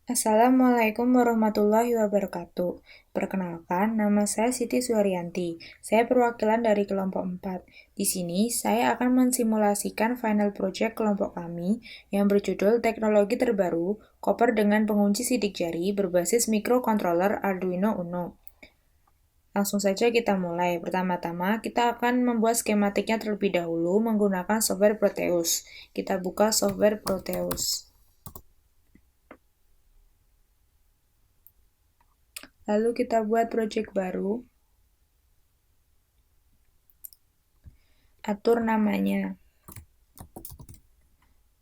Assalamualaikum warahmatullahi wabarakatuh. Perkenalkan, nama saya Siti Suharyanti. Saya perwakilan dari kelompok 4. Di sini, saya akan mensimulasikan final project kelompok kami yang berjudul Teknologi Terbaru, koper dengan pengunci sidik jari berbasis mikrokontroler Arduino Uno. Langsung saja kita mulai. Pertama-tama, kita akan membuat skematiknya terlebih dahulu menggunakan software Proteus. Kita buka software Proteus. Lalu kita buat project baru. Atur namanya.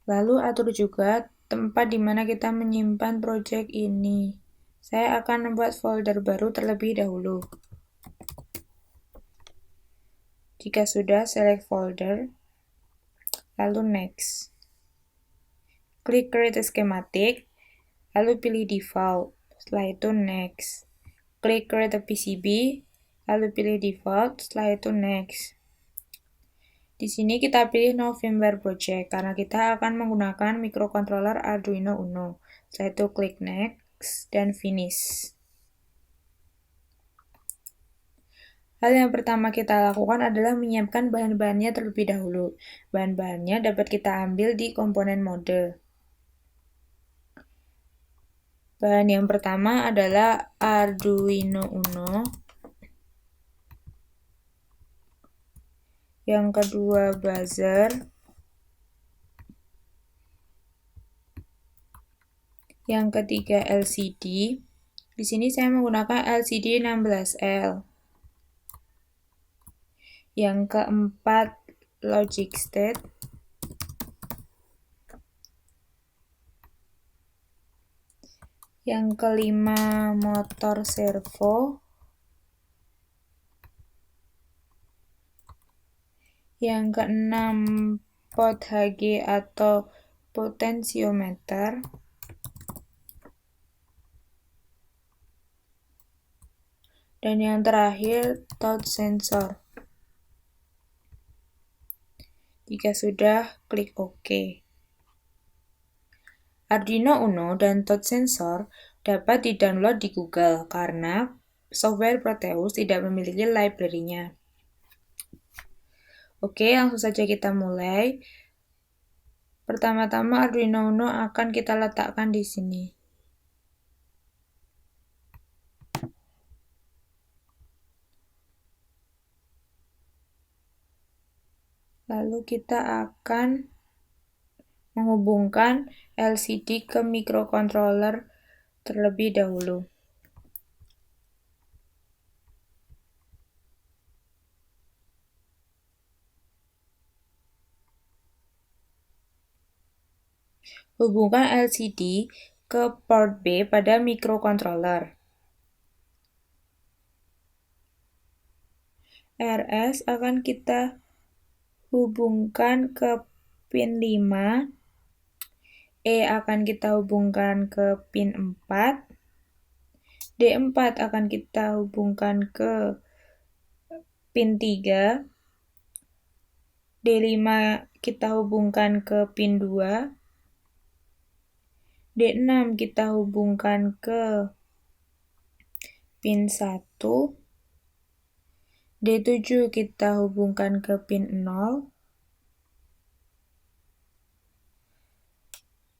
Lalu atur juga tempat di mana kita menyimpan project ini. Saya akan membuat folder baru terlebih dahulu. Jika sudah, select folder, lalu next. Klik create schematic, lalu pilih default. Setelah itu next. Klik create a PCB, lalu pilih default. Setelah itu next. Di sini kita pilih no firmware project karena kita akan menggunakan mikrokontroler Arduino Uno. Setelah itu klik next dan finish. Hal yang pertama kita lakukan adalah menyiapkan bahan-bahannya terlebih dahulu. Bahan-bahannya dapat kita ambil di komponen mode. Bahan yang pertama adalah Arduino Uno. Yang kedua buzzer. Yang ketiga LCD. Di sini saya menggunakan LCD 16L. Yang keempat logic state. Yang kelima motor servo. Yang keenam pot HG atau potensiometer. Dan yang terakhir touch sensor. Jika sudah, klik OK. Arduino Uno dan touch sensor dapat di-download di Google karena software Proteus tidak memiliki library-nya. Oke, langsung saja kita mulai. Pertama-tama Arduino Uno akan kita letakkan di sini. Lalu kita akan menghubungkan LCD ke mikrokontroler terlebih dahulu. Hubungkan LCD ke port B pada mikrokontroler. RS akan kita hubungkan ke pin 5. E akan kita hubungkan ke pin 4. D4 akan kita hubungkan ke pin 3. D5 kita hubungkan ke pin 2. D6 kita hubungkan ke pin 1. D7 kita hubungkan ke pin 0.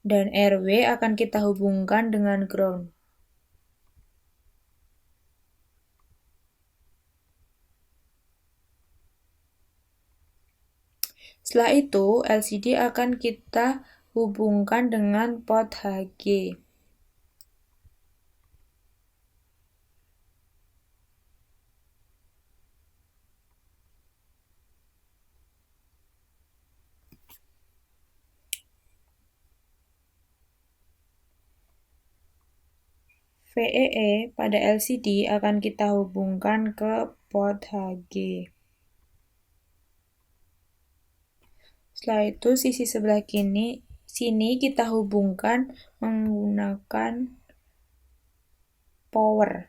Dan RW akan kita hubungkan dengan ground. Setelah itu, LCD akan kita hubungkan dengan pot HG. VEE pada LCD akan kita hubungkan ke pot HG. Setelah itu, sisi sebelah sini kita hubungkan menggunakan power.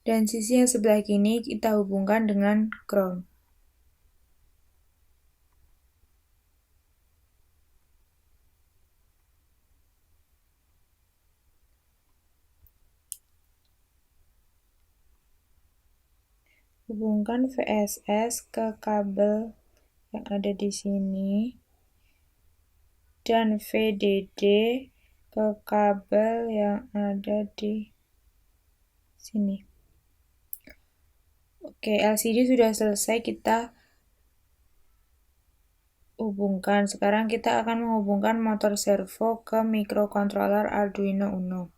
Dan sisi yang sebelah kiri kita hubungkan dengan ground. hubungkan VSS ke kabel yang ada di sini dan VDD ke kabel yang ada di sini. Oke, LCD sudah selesai kita hubungkan. Sekarang kita akan menghubungkan motor servo ke microcontroller Arduino Uno.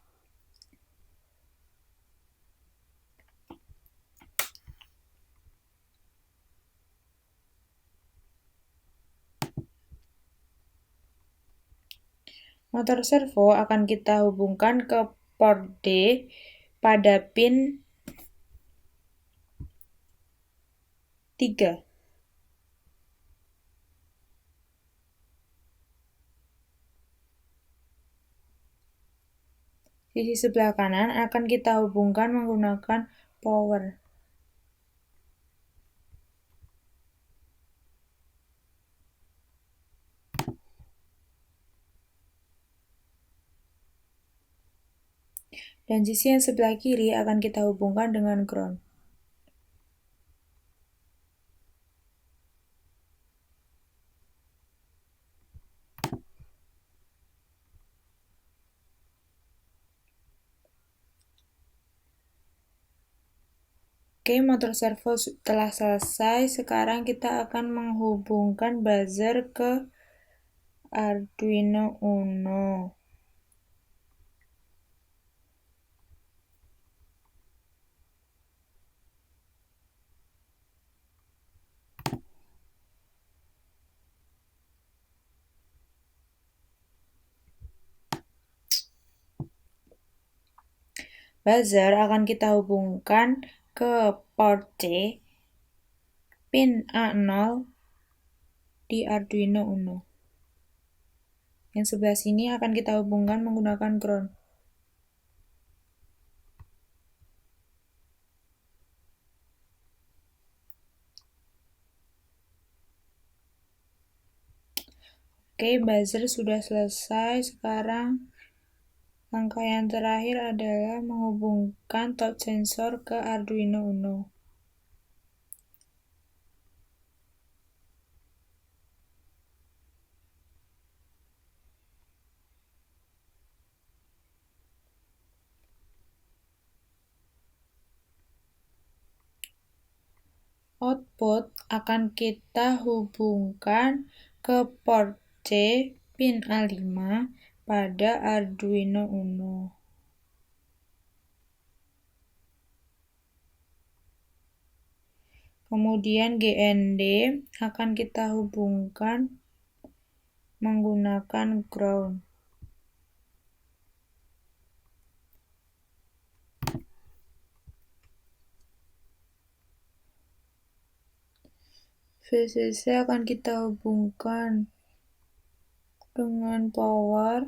Motor servo akan kita hubungkan ke port D pada pin 3. Sisi sebelah kanan akan kita hubungkan menggunakan power. Dan sisi yang sebelah kiri akan kita hubungkan dengan ground. Oke, motor servo telah selesai. Sekarang kita akan menghubungkan buzzer ke Arduino Uno. Buzzer akan kita hubungkan ke port C pin A0 di Arduino Uno. Yang sebelah sini akan kita hubungkan menggunakan ground. Oke, buzzer sudah selesai. Sekarang langkah yang terakhir adalah menghubungkan touch sensor ke Arduino Uno. Output akan kita hubungkan ke port C pin A5 pada Arduino Uno. Kemudian GND akan kita hubungkan menggunakan ground. VCC akan kita hubungkan dengan power.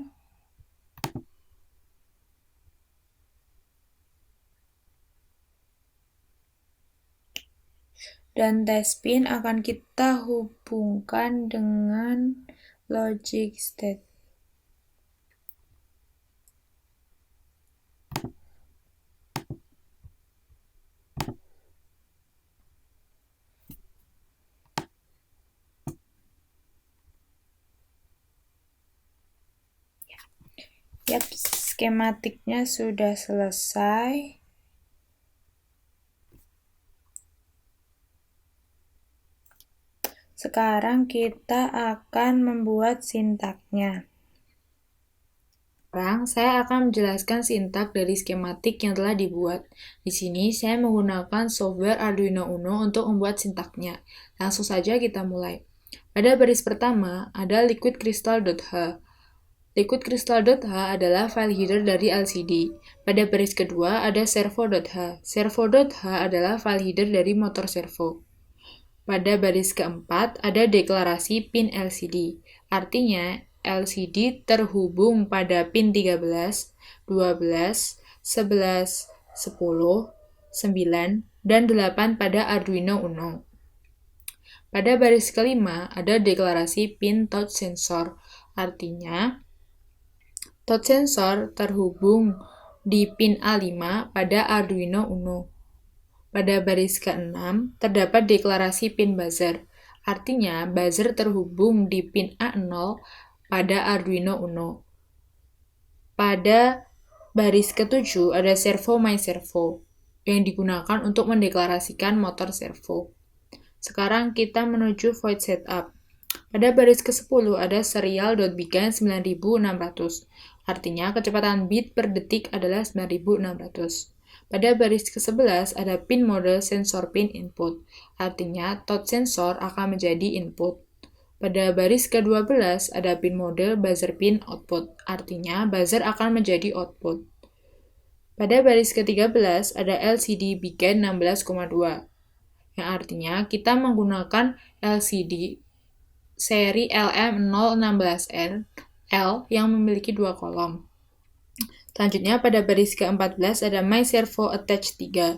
Dan test pin akan kita hubungkan dengan logic state. Yap, skematiknya sudah selesai. Sekarang kita akan membuat sintaknya. Sekarang saya akan menjelaskan sintak dari skematik yang telah dibuat. Di sini saya menggunakan software Arduino Uno untuk membuat sintaknya. Langsung saja kita mulai. Pada baris pertama ada liquidcrystal.h. Liquidcrystal.h adalah file header dari LCD. Pada baris kedua ada servo.h. Servo.h adalah file header dari motor servo. Pada baris keempat ada deklarasi pin LCD. Artinya LCD terhubung pada pin 13, 12, 11, 10, 9, dan 8 pada Arduino Uno. Pada baris kelima ada deklarasi pin touch sensor. Artinya touch sensor terhubung di pin A5 pada Arduino Uno. Pada baris ke-6, terdapat deklarasi pin buzzer. Artinya, buzzer terhubung di pin A0 pada Arduino Uno. Pada baris ke-7 ada servo my servo yang digunakan untuk mendeklarasikan motor servo. Sekarang kita menuju void setup. Pada baris ke-10 ada serial.began 9600. Artinya kecepatan bit per detik adalah 9600. Pada baris ke-11 ada pin model sensor pin input. Artinya touch sensor akan menjadi input. Pada baris ke-12 ada pin model buzzer pin output. Artinya buzzer akan menjadi output. Pada baris ke-13 ada LCD began 16,2. Yang artinya kita menggunakan LCD seri LM016L yang memiliki 2 kolom. Selanjutnya pada baris ke-14 ada My Servo Attach 3.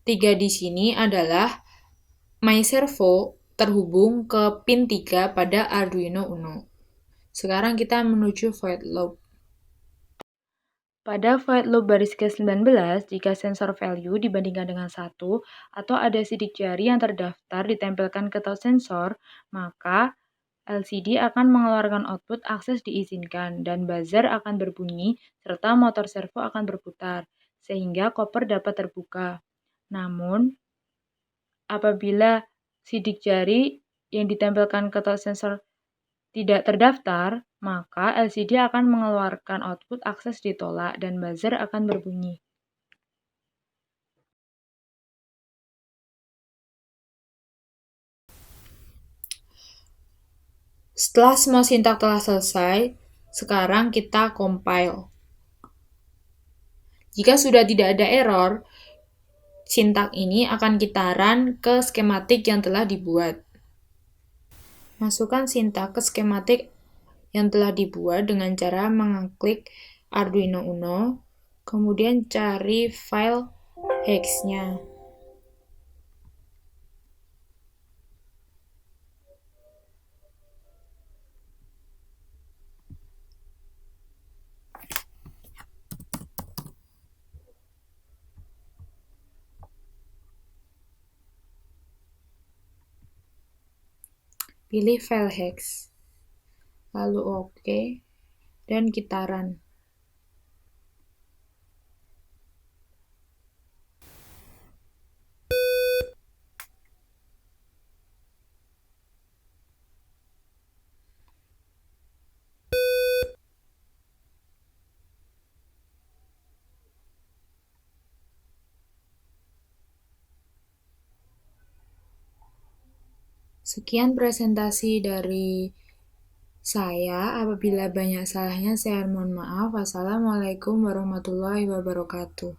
3 di sini adalah My Servo terhubung ke pin 3 pada Arduino Uno. Sekarang kita menuju void loop. Pada void loop baris ke-19, jika sensor value dibandingkan dengan 1 atau ada sidik jari yang terdaftar ditempelkan ke touch sensor, maka LCD akan mengeluarkan output akses diizinkan dan buzzer akan berbunyi serta motor servo akan berputar, sehingga koper dapat terbuka. Namun, apabila sidik jari yang ditempelkan ke touch sensor tidak terdaftar, maka LCD akan mengeluarkan output akses ditolak dan buzzer akan berbunyi. Setelah semua sintak telah selesai, sekarang kita compile. Jika sudah tidak ada error, sintak ini akan kita run ke skematik yang telah dibuat. Masukkan sintak ke skematik yang telah dibuat dengan cara mengklik Arduino Uno, kemudian cari file hex-nya. Pilih file hex, lalu OK, dan kita run. Sekian presentasi dari saya. Apabila banyak salahnya, saya mohon maaf. Wassalamualaikum warahmatullahi wabarakatuh.